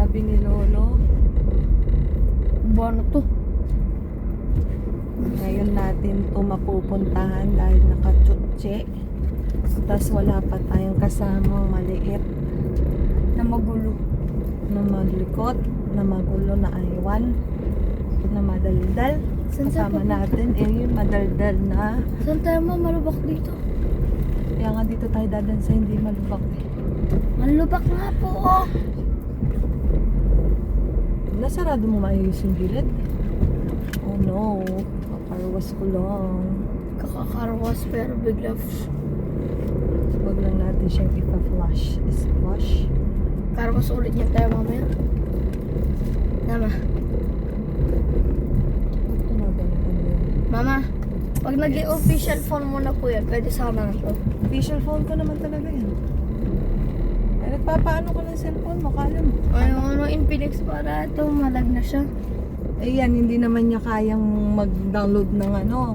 Sabi ni Lolo. Ano to? Ngayon natin to mapupuntahan dahil nakachutse. Tapos wala pa tayong kasamang maliit Na magulo. na maglikot, na magulo na aywan, na madaldal. Saan tayo Kasama pupunta? natin yung madaldal na. Saan tayo malubak dito? Kaya nga dito tayo dadan sa hindi malubak eh. Malubak nga po oh. Nasarado mo maayos yung gilid. Oh no, kakarwas ko lang. Kakakarwas pero bigla Huwag lang natin siyang ipa-flush. Is-flush. karwas ulit niya tayo mamaya. Mama, Mama, pag naging official phone mo na po yan, pwede sama na to. Official phone ko naman talaga yan. Eh, nagpapaano ko ng cellphone mo, kala mo. Ano Infinix para ito, malag na siya. Eh yan, hindi naman niya kayang mag-download ng ano.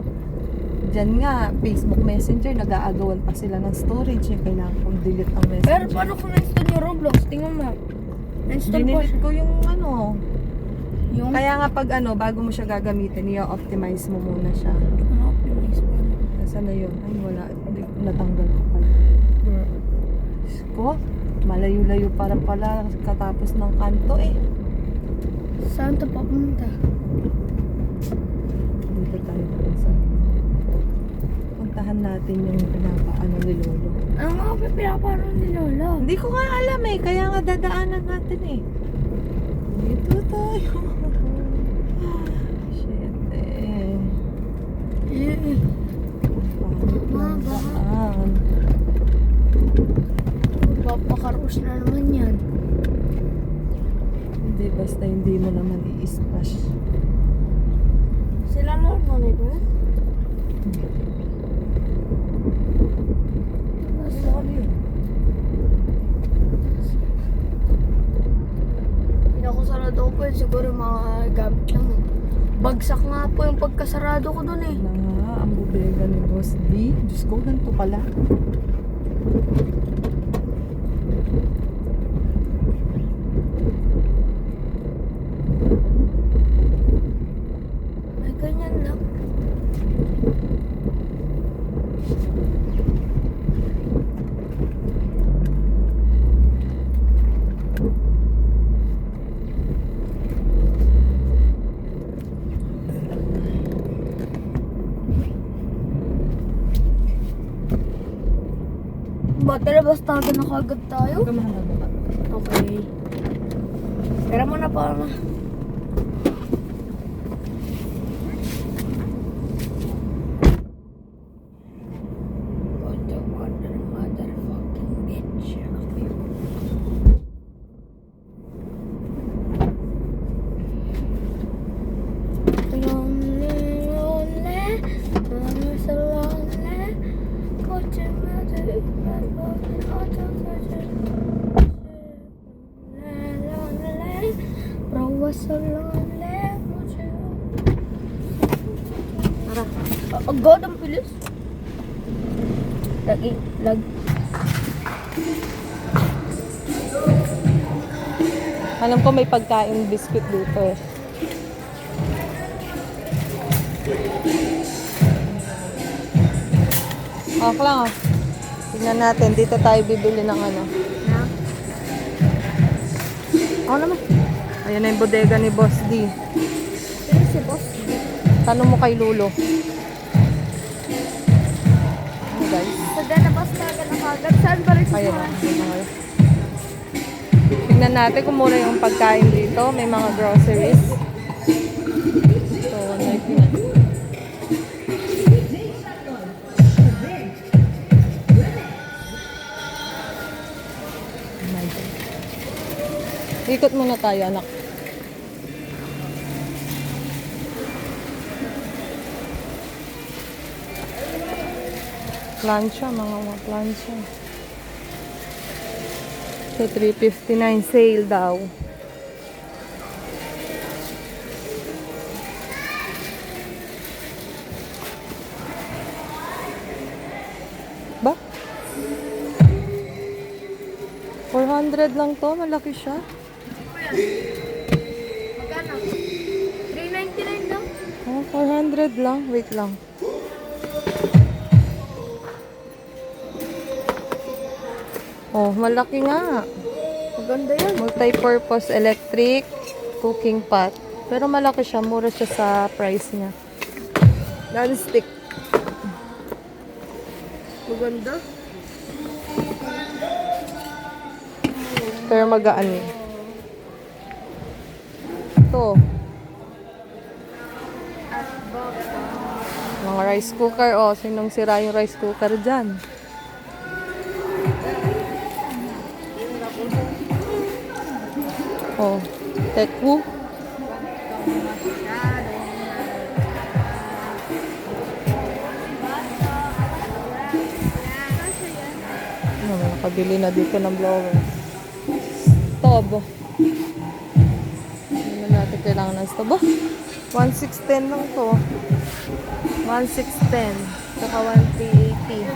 Diyan nga, Facebook Messenger, nag-aagawan pa sila ng storage. Eh, kailangan kong delete ang messenger. Pero paano kung na-install yung Roblox? Tingnan mo. Na-install po Dinilit siya. ko yung ano. Yung Kaya nga pag ano, bago mo siya gagamitin, i-optimize mo muna siya. ano, Optimize po. Nasaan na yun? Ay, wala. Hindi, natanggal ko pala. Diyos ko, malayo-layo para pala katapos ng kanto eh. Saan ito papunta? Dito tayo sa puntahan natin yung pinapaano ni Lolo. Ano nga ba pinapano ni Lola? Hindi ko nga alam eh, kaya nga dadaanan natin eh. Dito tayo. Shit eh. Pangit ng daan. Papakarus na naman yan. Hindi, basta hindi mo naman i-splash. Sila Lola na ba? Ano yun? Pinakasarado ko po yun. Siguro mga gamit lang. Bagsak nga po yung pagkasarado ko dun eh. Na nga, ang bodega ni Boss D. Diyos ko, ganito pala. Ay, ganyan lang. Battery basta na kagad tayo. Huwag ka mahalaga. Okay. Pero muna pa na. Motherfucking bitch. Lonely, lonely, I'm so lonely. Coaching magic, I'm walking auto lonely, bro was so lonely. Tara. Oh God, ang bilis. Lagi, lag. Alam ko may pagkain biscuit dito eh. Okay lang ah. Tingnan natin. Dito tayo bibili ng ano. Na? Ako naman. Ayan na yung bodega ni Boss D. Sino si boss? Tanong mo kay Lulo. Ano guys? Sagana bus kagad na kagad. Saan ba rin Ayan na. Tingnan natin kung mura yung pagkain dito. May mga groceries. So, 199. Ikot muna tayo, anak. Plancha, mga plancha. So, 359 sale daw. Ba? 400 lang to, malaki siya. yan? Magkano? 399 daw? Oh, 400 lang. Wait lang. Oh, malaki nga. Maganda yan. Multi-purpose electric cooking pot. Pero malaki siya. Mura siya sa price niya. Non-stick. Maganda. Pero magaan eh. Ito. At baka. Mga rice cooker. Oh, sinong sira yung rice cooker dyan? Oh, Tekwu. Oh, nakabili na dito ng blower. Stove. Hindi na natin kailangan ng stove. 1,610 lang to. 1,610. Saka 1,380.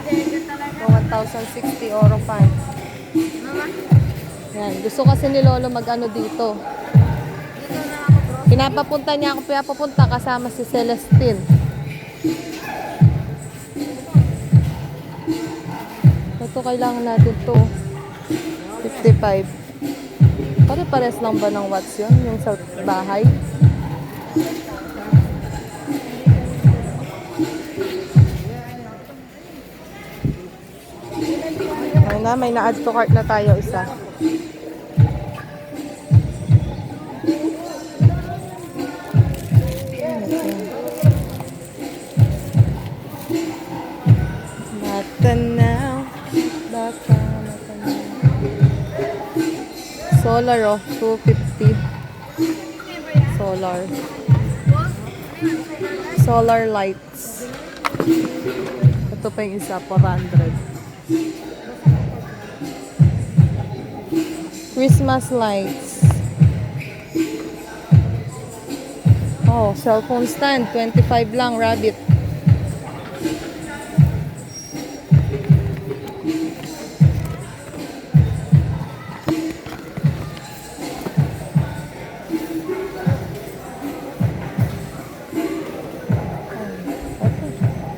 So, 1,060 euro fan. Mama, Yan. Gusto kasi ni Lolo mag-ano dito. dito na ako bro. Pinapapunta niya ako, pinapapunta kasama si Celestine. Ito kailangan natin to. 55. Pare-pares lang ba ng watts yun? Yung sa bahay? Ay na, may na-add to cart na tayo isa. Matanaw. Baka matanaw. Solar oh, 250. Solar. Solar lights. Ito pa yung isa, 400. Christmas lights. Oh, cellphone stand, 25 lang, rabbit.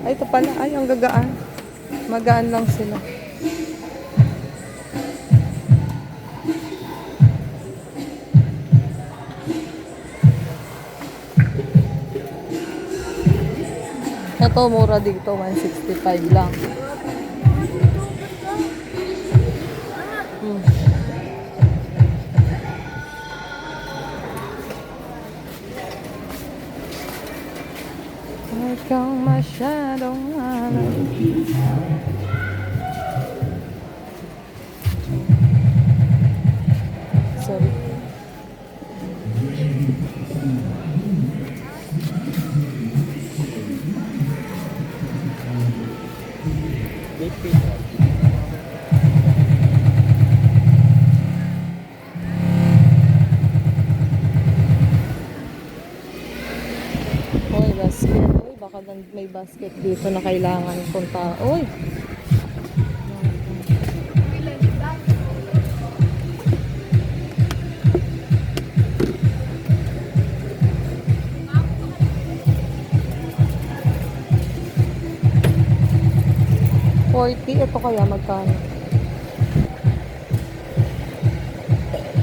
Ay, ito pala. Ay, ang gagaan. Magaan lang sila. Ito, mura dito. 165 lang. Hmm. Ikaw masyadong alam. Sorry. Oy, basket. Oy, baka may basket dito na kailangan punta. Oy. $40. Ito kaya magkano?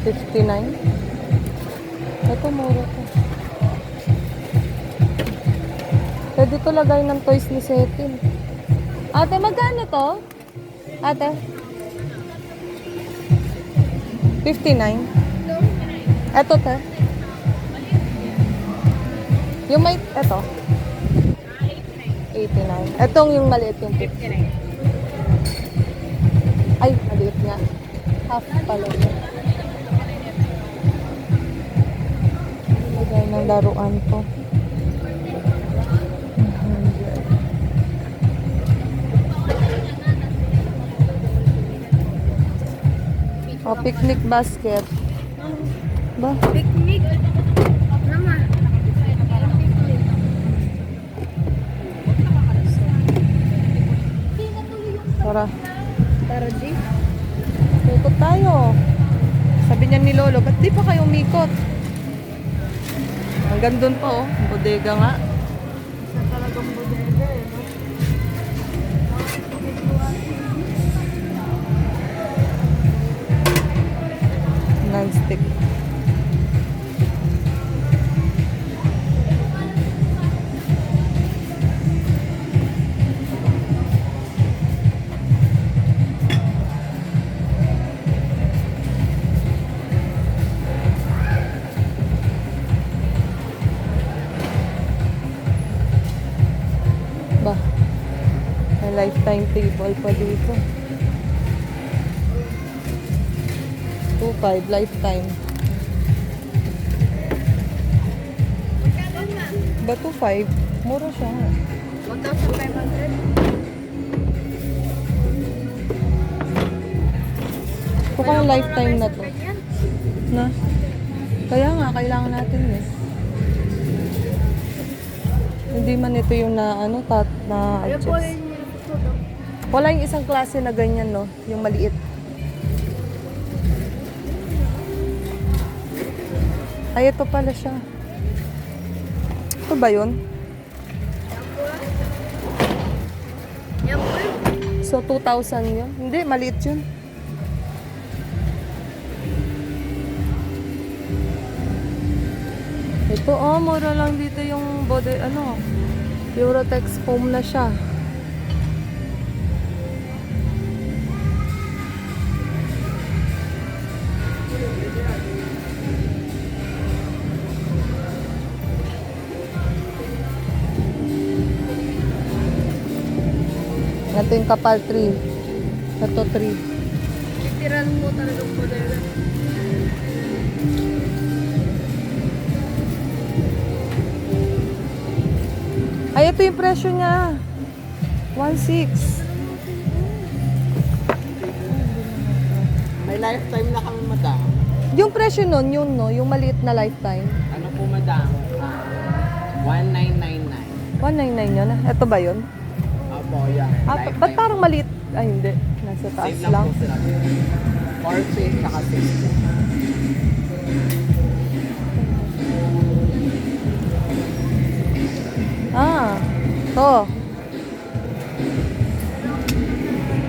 59. Ito mura to. Pwede to lagay ng toys ni Setin. Ate, magkano to? Ate? 59. Ito, te. Yung may, ito. 89. Etong yung maliit yung 59. Ay, maliit nga. Half pala yun. Lagay ng laruan to. Oh, picnic basket. Ba? Picnic. Mama. Tara. Tara, G. Ikot tayo. Sabi niya ni Lolo, ba't di pa kayo umikot? Hanggang doon pa oh, bodega nga. Sa talagang bodega eh, no? Non-stick. Ba, may lifetime table pa dito. 2.5 lifetime. Ba 2.5? Mura siya nga. 1,500. Ito kaya lifetime na to. Na? Kaya nga, kailangan natin eh. Hindi man ito yung na ano, na Ayan po adjust. yun yung ito, no? Wala yung isang klase na ganyan, no? Yung maliit. Ay, ito pala siya. Ito ba yun? Yan po yun. So, 2,000 yun? Hindi, maliit yun. Ito, oh, mura lang dito yung Eurotex foam na siya. Ito yung kapal 3. Ito 3. Literal mo talagang bodega. Ay, ito yung presyo niya. 1,600. May lifetime na kang madam. Yung presyo nun, yun no, yung maliit na lifetime. Ano po madam? 1999. 199 yun. Ito ba yun? Opo, yan. Ah, ba't parang maliit? Ay, hindi. Nasa taas Same lang lang. po sila. 40 saka 60. Ah, to.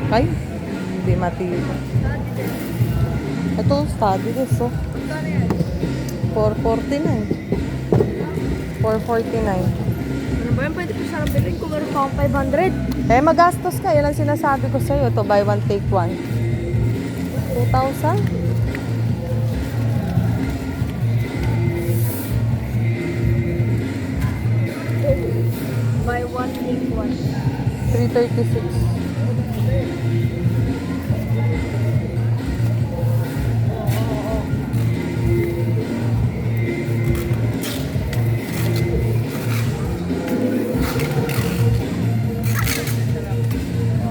Ay, hindi matibay. Ito, study this, oh. Magkano yan? 449. 449. Ano ba yan? Pwede ko sarang bilhin ko meron pa akong 500. Eh, magastos ka. Yan ang sinasabi ko sa'yo. Ito, buy one, take one. 2,000? Buy one, take one. 336.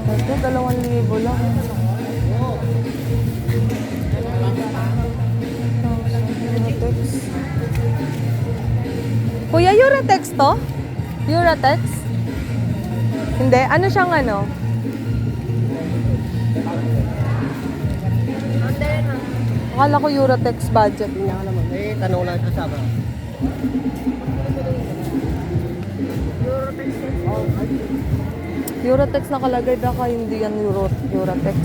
Ito, 2,000 lang. Eurotex. Kuya, Eurotex to? Eurotex? Hindi. Ano siyang ano? Hindi na. Akala ko Eurotex budget. Hindi nga naman. Eh, tanong lang ito sa mga. Eurotex yan. Eurotex nakalagay baka hindi yan Eurotex.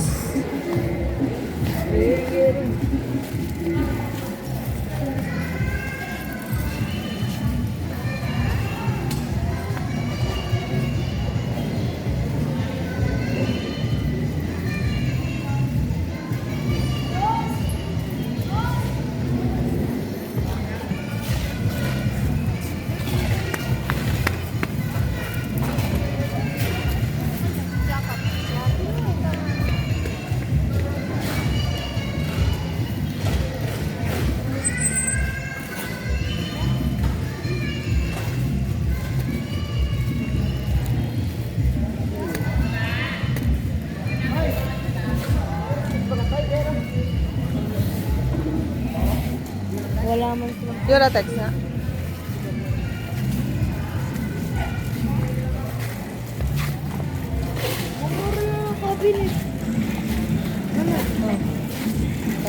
Wala man sila. Eurotex nga. Mura na ang cabinet. Ano?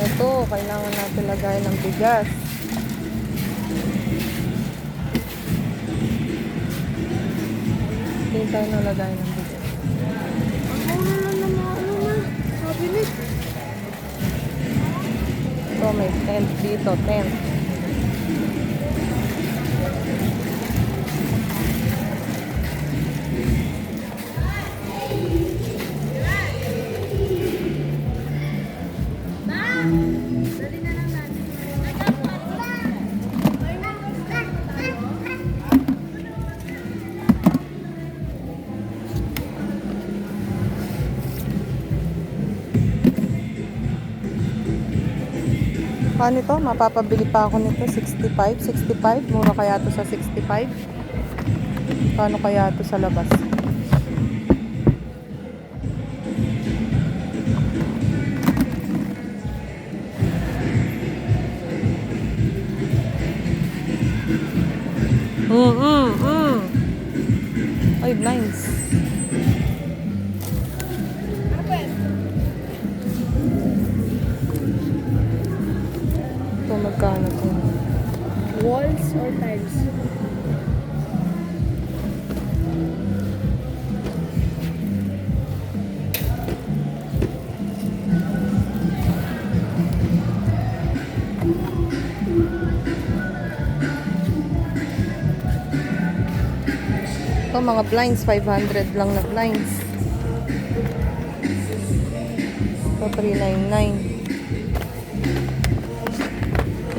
Oh. Ito, kailangan natin lagay ng bigas. Hindi tayo nalagay ng bigas. Ang mura lang ng mga ano na. Sabi ni. Ito, may tent dito, tent. Paano ito? Mapapabili pa ako nito. 65? 65? Mura kaya ito sa 65? Paano kaya ito sa labas? Ay, blinds. Ito, magkano ito? Walls or tiles? Ito, mga blinds. 500 lang na blinds. Ito, 399.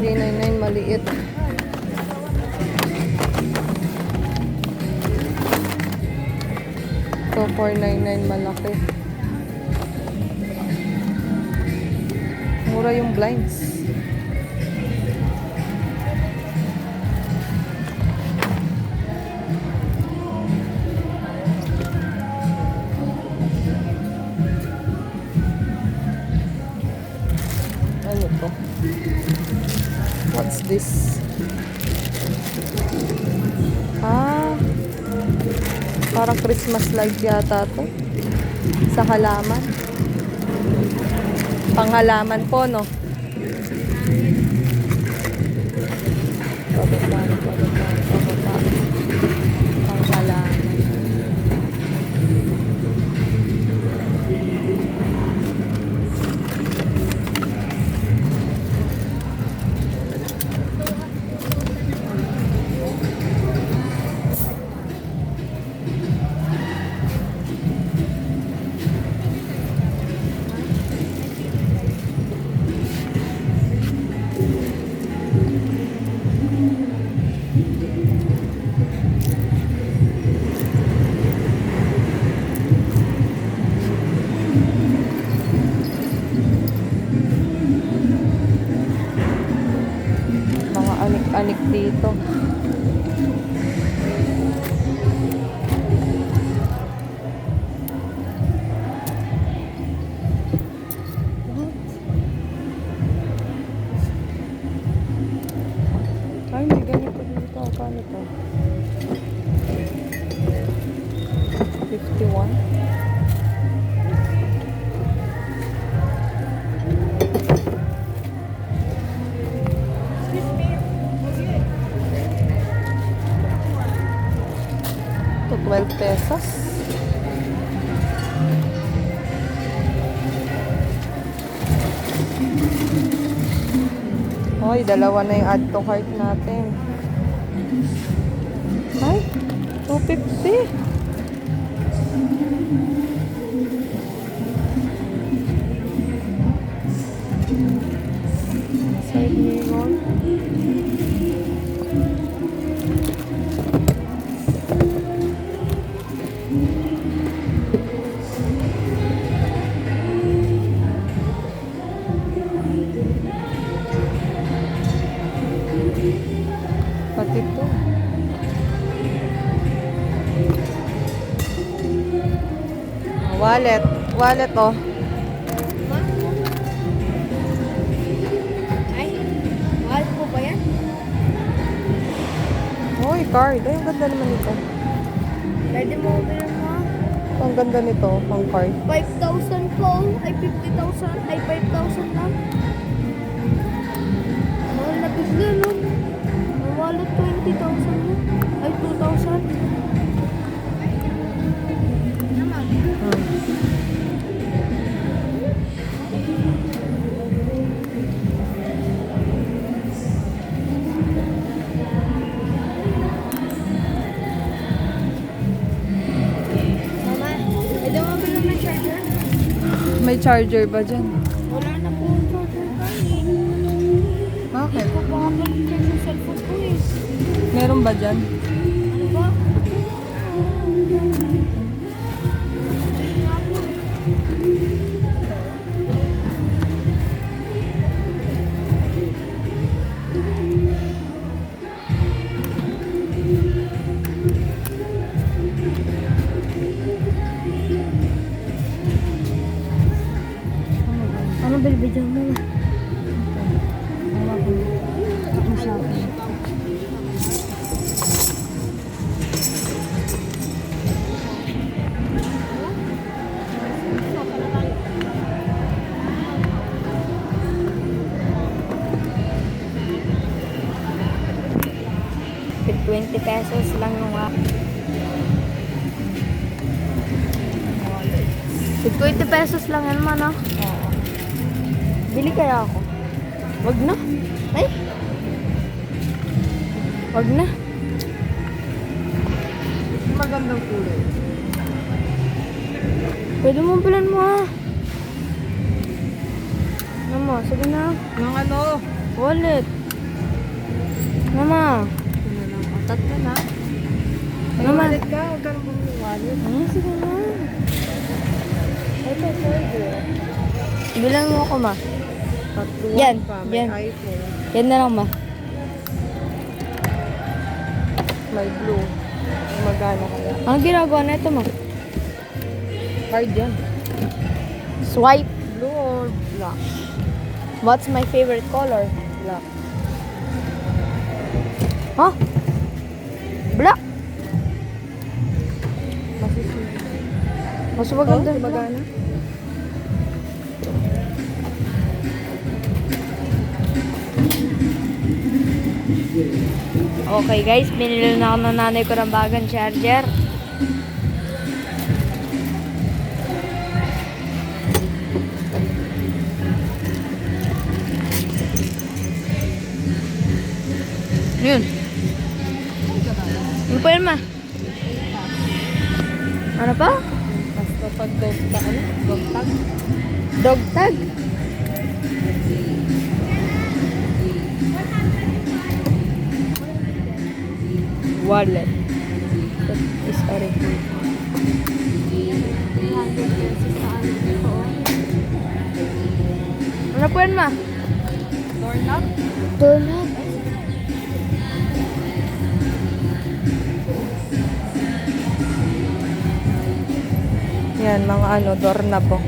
399 maliit. Ito, 499 malaki. Mura yung blinds. Ano to? What's this? Ah, parang Christmas light yata to. Sa halaman. Panghalaman po, no? Pababa. Panghalaman. Mga anik-anik dito. Ay, may ganito dito. Paano to? 51. Ito, 12 pesos. Hoy, dalawa na yung add to cart natin. Ay, 250. Side mirror. Pati ito. Wallet. Wallet, oh. Ay, mahal po ba yan? Hoy, card. Ay, ang ganda naman ito. Pwede mo bilhin mo? Ang ganda nito, pang card. 5,000 po. Ay, 50,000. Ay, 5,000 lang. Ganun. Nawala 20,000 mo. Ay, 2,000. Naman. Mama, pwede mo bilhin ng charger? May charger ba dyan? Wala na po yung charger kami. Bakit? Hindi ko pa kapag-charge yung cellphone ko eh. Meron ba dyan? Ano ba? Ano bilbidyan mo na? $20 pesos lang yung $20 pesos lang yan man ah. Oo. Bili kaya ako? Wag na. Ay. Wag na. Magandang kulay. Pwede mo bilan mo ah. Ano mo? Sige na. Ng ano? Wallet. Ano mo? Tatlo na. Ano mo? Wallet ka? Huwag ka nang bumili wallet. Sige na. Ito, charger. Bilan mo ako ma. Tatluan Yan, pa. May yan. iPhone. Yan na lang ma. May blue. Magana kaya? Ang ginagawa na ito ma. Card yan. Swipe. Blue or black? What's my favorite color? Black. Huh? Black. Mas maganda. Oh, magana? Okay guys, binili na ako ng nanay ko ng bagang charger. Yun. Ano pa yun ma? Ano pa? Basta pag dog tag, ano? Dog tag? Dog tag. Wallet. That is already. Ano po yun ma? Doorknob? Doorknob. Yan, mga ano, doorknob po.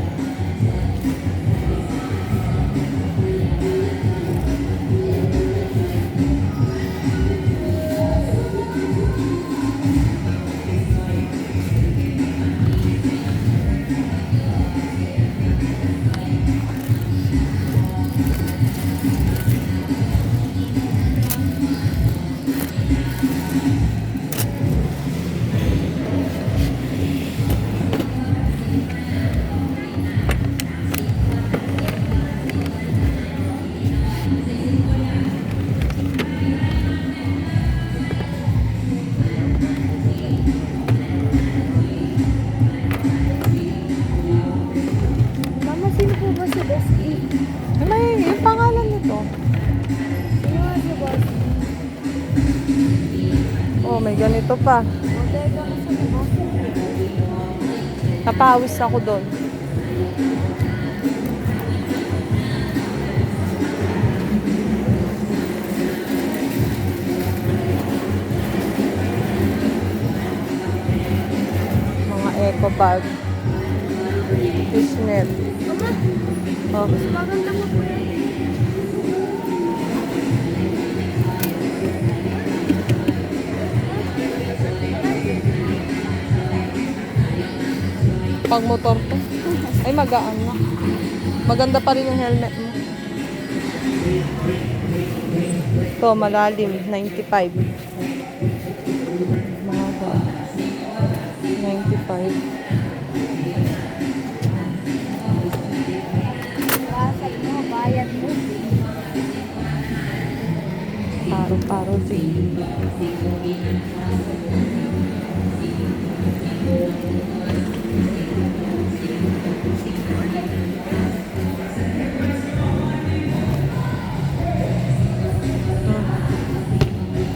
Mama, sino po ba si Boss D? May, yung pangalan nito. Sino nga si Boss D? Oh, may ganito pa. Bodega na sa Boss D. Napawis ako doon. Mga eco bag. Fishnet. Mama, Oh, mas maganda mo po yan. pang motor to. Ay, magaan na. Maganda pa rin yung helmet mo. Ito, malalim. 95. Mahaba. 95. Basag mo, bayad mo. Paro-paro din.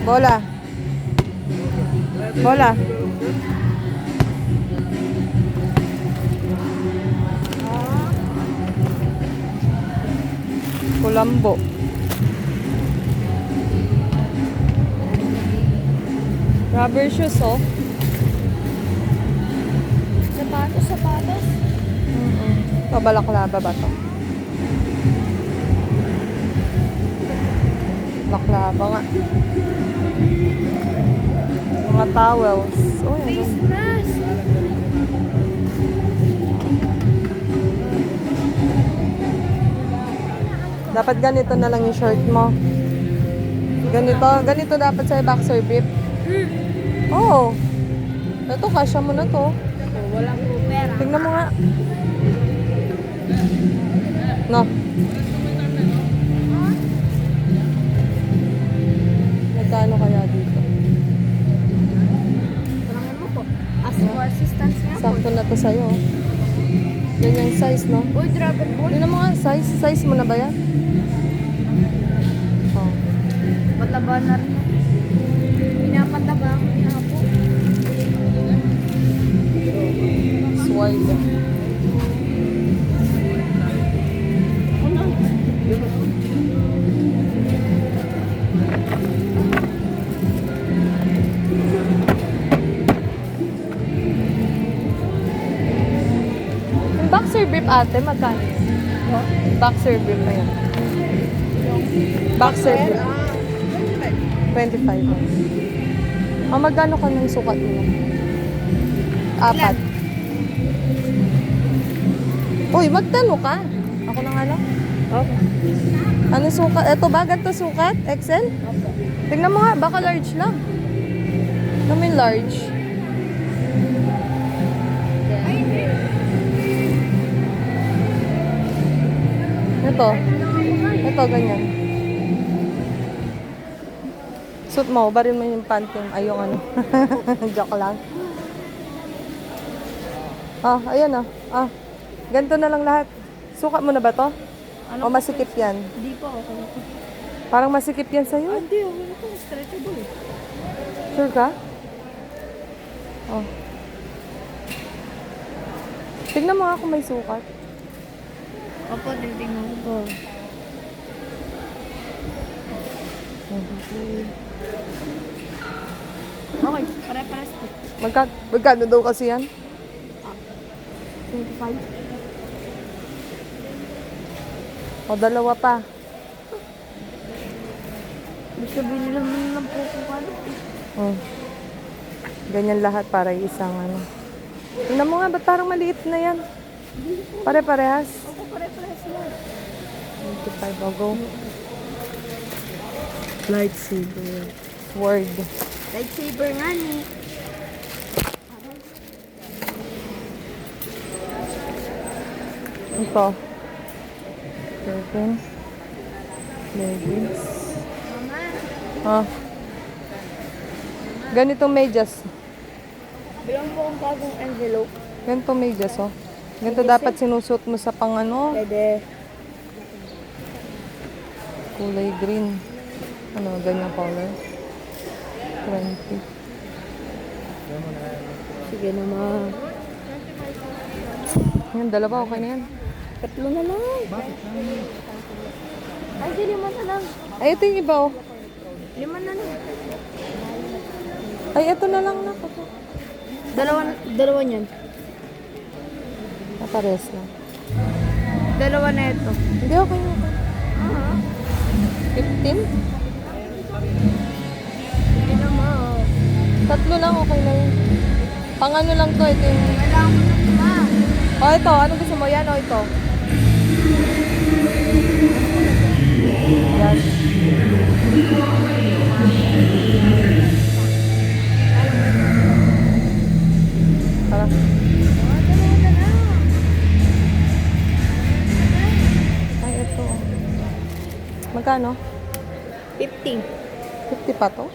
Bola. Bola. Kulambo. Rubber shoes, oh. Sapatos, sapatos. Ito, balaklava ba to? Balaklava nga. Mga towels. Oh, Face yan. mask. Dapat ganito na lang yung shirt mo. Ganito dapat sa boxer brief. Oo. Ito, kasya mo na to. Walang pera. Tingnan mo nga. No. Magkano kaya dito? Parang mo po. Ask for assistance nga po. Sakto na to sa'yo. Ganyang size, no? Uy, Dragon Ball. Tingnan mo nga, size. Size mo na ba yan? Oh. Mataba na rin. Pinapataba ako niya po. Swide. Yung boxer brief ate, magkano? Boxer brief na yan. Boxer brief. 25. Ah, magkano ka ng sukat mo? 4. Uy, magtano ka? Ako na nga lang. Okay. Ano sukat? Ito ba? Ganito sukat? XL? Tingnan mo nga, baka large lang. Ano may large? Ito. Ito, ganyan. Suit mo, barin mo yung panting. Ay, yung ano. Joke lang. Ah, ayan ah. Ah, ganito na lang lahat. Sukat mo na ba to? O masikip yan? Hindi po ako. Parang masikip yan sa'yo. Hindi, ako ito. Stretchable. Sure ka? Oh. Tignan mo nga kung may sukat. Opo, titignan ko. Okay, pare-pares po. Magkano daw kasi yan? 25. O, dalawa pa. Gusto bilhin naman ng po kung ano. Oh. Ganyan lahat para isang ano. Tingnan mo nga, ba't parang maliit na yan? Pare-parehas. Opo, pare-pares lang. 25, I'll go. Lightsaber. Sword. Lightsaber nga ni. Ito. 7. Leggings. Mama. Ah. Ganitong medyas. Bilang po ang bagong envelope. Ganitong medyas, oh. Ganito dapat sinusot mo sa pang ano. Pwede. Kulay green. Ano, ganyan color. 20. Sige naman. Yan, dalawa, okay na yan. Tatlo na lang. Ay, di 5 na lang. Ay, ito yung iba, oh. 5 na lang. Ay, ito na lang na. Dalawa niyan. Pares na. Dalawa na ito. Hindi, okay na. 15? Sige naman. Tatlo lang, okay na yun. Pang ano lang to, ito yung... Kailangan ko na ito. Oh, ito. Ano gusto mo? Yan o ito? Yan. Tara. Ay, ito. Magkano? 50. 50 pa to?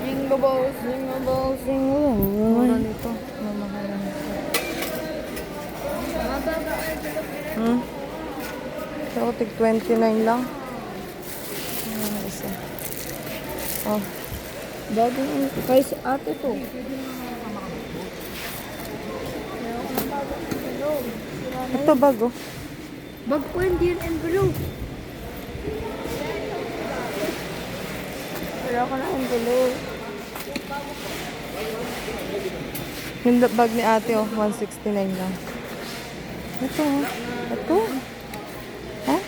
Jingle balls. Jingle bells, jingle bells. Mura nito. Mamahalan nito. So, tig 29 lang. Ayan, isa. Oh. Bagong kay si ate to. Ito bago. Bag ko hindi yung envelope. Wala ko na envelope. Yung bag ni ate, oh, 169 lang. Ito, oh. Ito. Ha?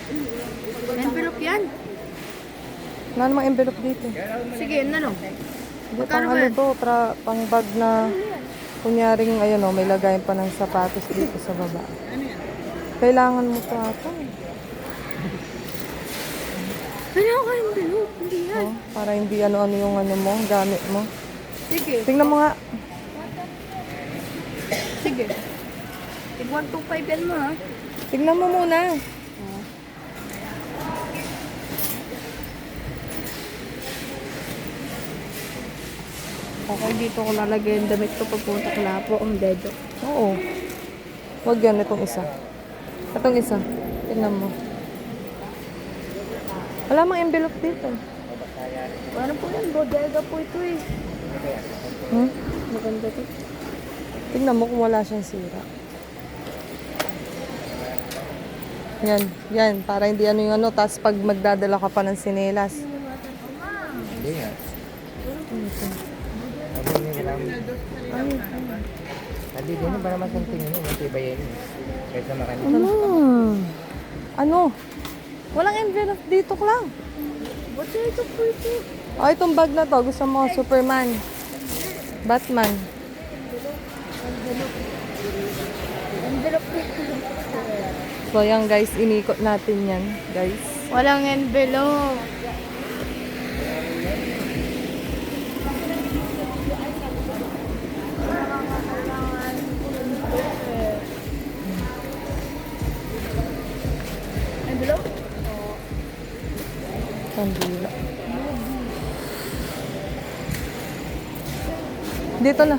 Envelope yan. Wala namang envelope dito. Sige, yun na no. Hindi, Magkano pang ba ano yan? to, pang bag na, kunyaring, ayun, oh, may lagayan pa ng sapatos dito sa baba. Kailangan mo to ata. Wala ko envelope. Hindi yan. Oh, para hindi ano-ano yung ano mo, gamit mo. Sige. Tingnan mo nga. Sige. Tig 125 yan mo ha. Tingnan mo muna. Okay, dito ko lalagay yung damit ko pagpunta ko na po ang dedo. Oo. Huwag yan, itong isa. Itong isa. Tingnan mo. Wala mang envelope dito. Ano po yan? Bodega po ito eh. Hmm? Maganda to. Tingnan mo kung wala siyang sira. Yan, yan. Para hindi ano yung ano. Tapos pag magdadala ka pa ng sinelas. Hindi nga. Hindi din para masantingin mo. Matibayan mo. Kahit na marami. Ano? Walang envelope dito lang. Bodega po ito. Oh, itong bag na to. Gusto mo Superman. Batman. Envelope po. So yan guys, inikot natin yan guys. Walang envelope. Envelope? Kandila. Dito na.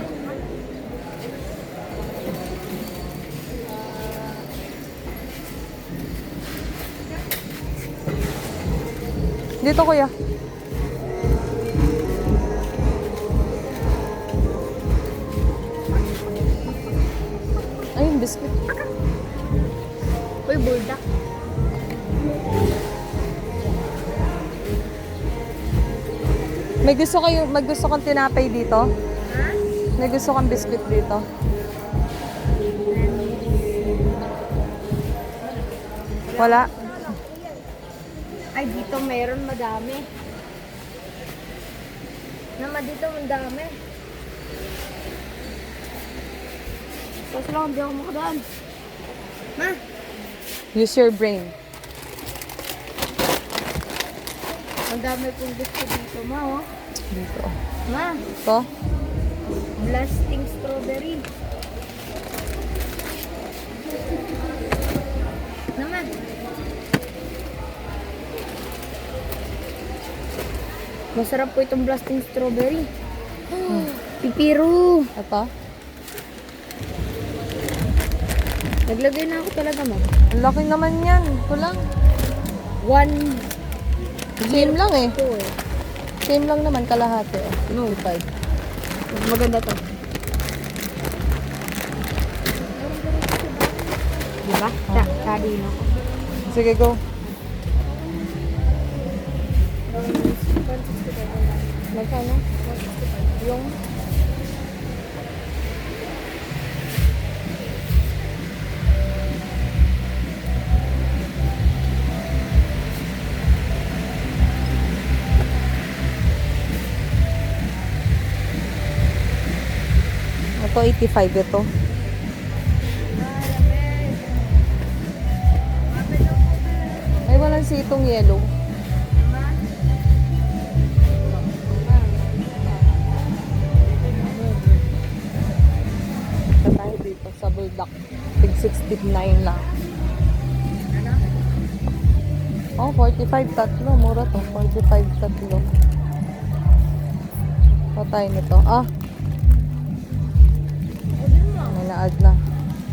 Dito kuya. Ayun, biscuit. Uy, buldak. May gusto kang tinapay dito? May gusto kang biscuit dito? Wala. Ay, dito meron madami. Naman dito madami. Kasi lang hindi ako makadaan. Ma! Use your brain. Ang dami kong gusto dito, ma, oh. Dito. Ma! Ito. Blasting strawberry. Naman. Masarap po itong blasting strawberry. Pipiro. Ito. Naglagay na ako talaga, ma. Ang laki naman yan. Ito lang. 1 Same lang eh. ito eh. Same lang naman kalahati. No. 5. Maganda to. Diba? Tadi na ako. Sige, go. Magkano? Yung... Ito, 85 ito. Ay, walang sitong yellow. Ito tayo dito sa bulldog. Tig 69 lang. Oh, 45 tatlo. Mura to. 45 tatlo. Ito tayo nito. Ah. May na-add na.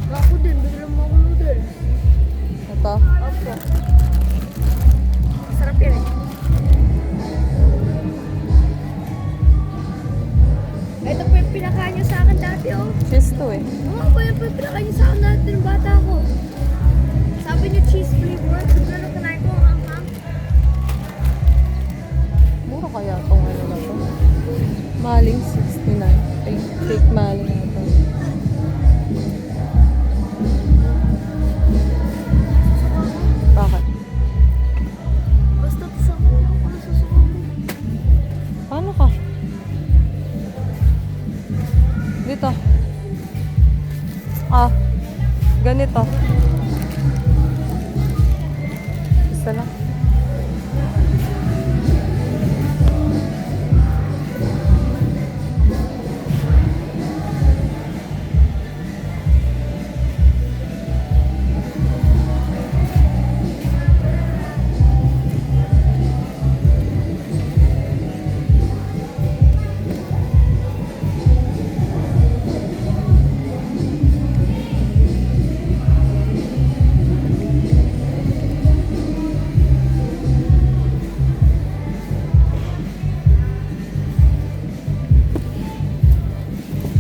Ako din, bigla mo ako noodles. Ito. Opo. Sarap yun eh. Ito po yung pinakain niyo sa akin dati oh. Cheese to eh. Oo, po yung pinakain niyo sa akin dati ng bata ko. Sabi niyo cheese flavor. Siguro kinain ko ang hang. Mura kaya itong ano na to. Maling 69. Ay, fake maling na to. Bakit? Basta sa ako. Ako nasusuko. Paano ka? Dito. Ah. Ganito. Isa lang.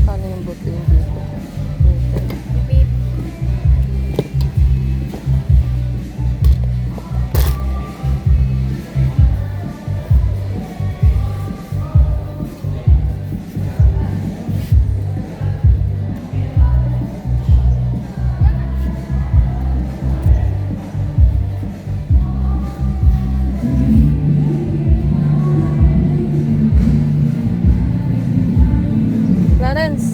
Paano yung buti yung dito? Beep. Clarence,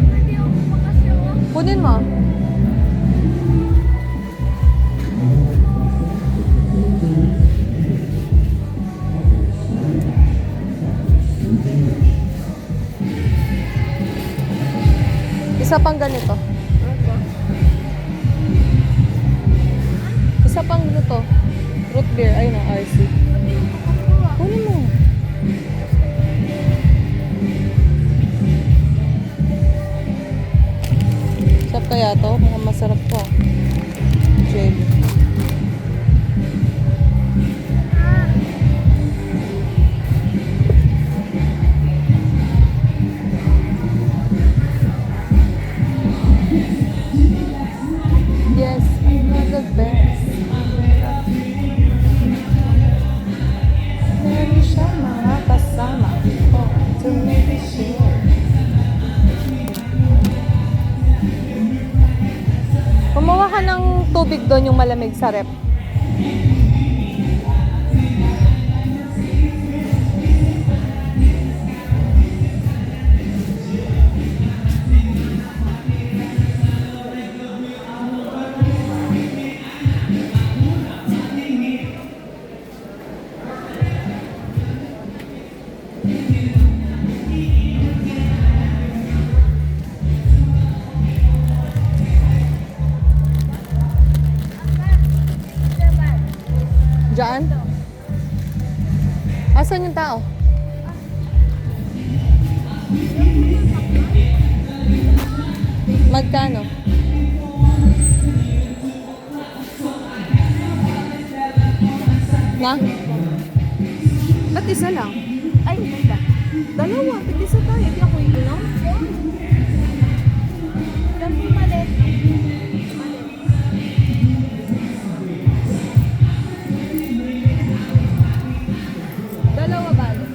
Hindi ako makasya. kunin mo. Isa pang ganito. Isa pang ganito. Root beer. Ayun ang RC. Kunin mo. Sarap kaya to? Mukhang masarap to. Jelly. Yes, I know the best. Meron siya mga kasama. Oh, to make sure. Kumuha ka ng tubig doon yung malamig sa rep. Diyan? Asan yung tao? Magkano? Na? Ba't isa lang? Ay, ganda. Dalawa, tig-isa tayo. Hindi ako inom. Ilan po malit? Dalawa balo.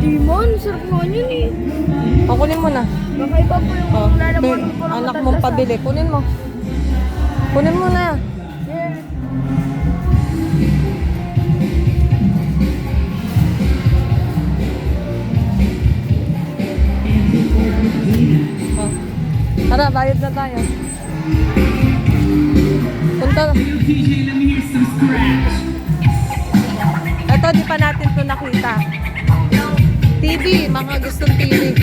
Di man, sarap nga yun eh. O, kunin mo na. Kakaiba po yung Oh, lalaman ito, ko parang anak matatas, mong ah. pabili. Kunin mo. Kunin mo na. Yeah. Oh. Tara, bayad na tayo. Punta. Ito, di pa natin to nakita. TV, mga gustong TV.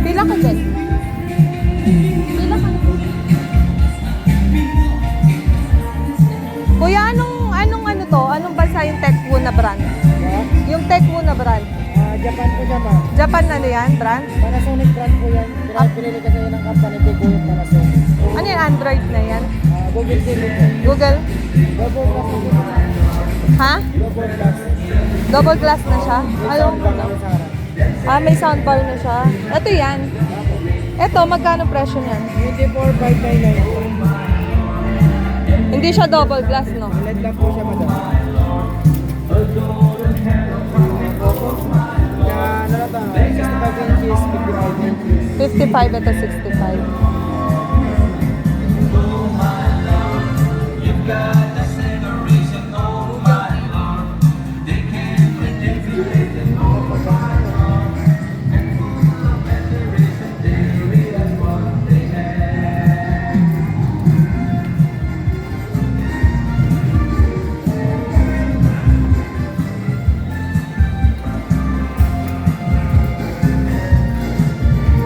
Pila ka dyan? Pila ka? Kuya, anong ano to? Anong bansa yung Tecmo na brand? Yung Tecmo na brand. Japan po siya, ma'am. Japan ano yan, brand? Panasonic brand po yan. Pinili kasi ng company Tigo yung Panasonic. Ano yan, Android na yan? Google TV po. Google? Double glass po dito. Ha? Double glass. Double glass na siya? Ayaw mo Sound na. lang sa harap. Ah, may soundbar na siya. Ito yan. Ito, magkano presyo niyan? 24,599. Hindi siya double glass, no? LED lang po siya, madam. Kaya, ano na to? 65 inches, 55 inches. 55, ito 65.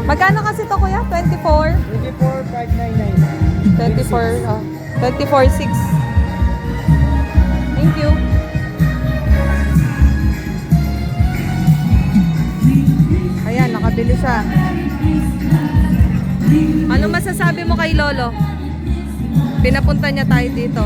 Magkano kasi to kuya? 24? 24,599. 24, 24.6. Thank you. Ayan, nakabili siya. Ano masasabi mo kay Lolo? Pinapunta niya tayo dito.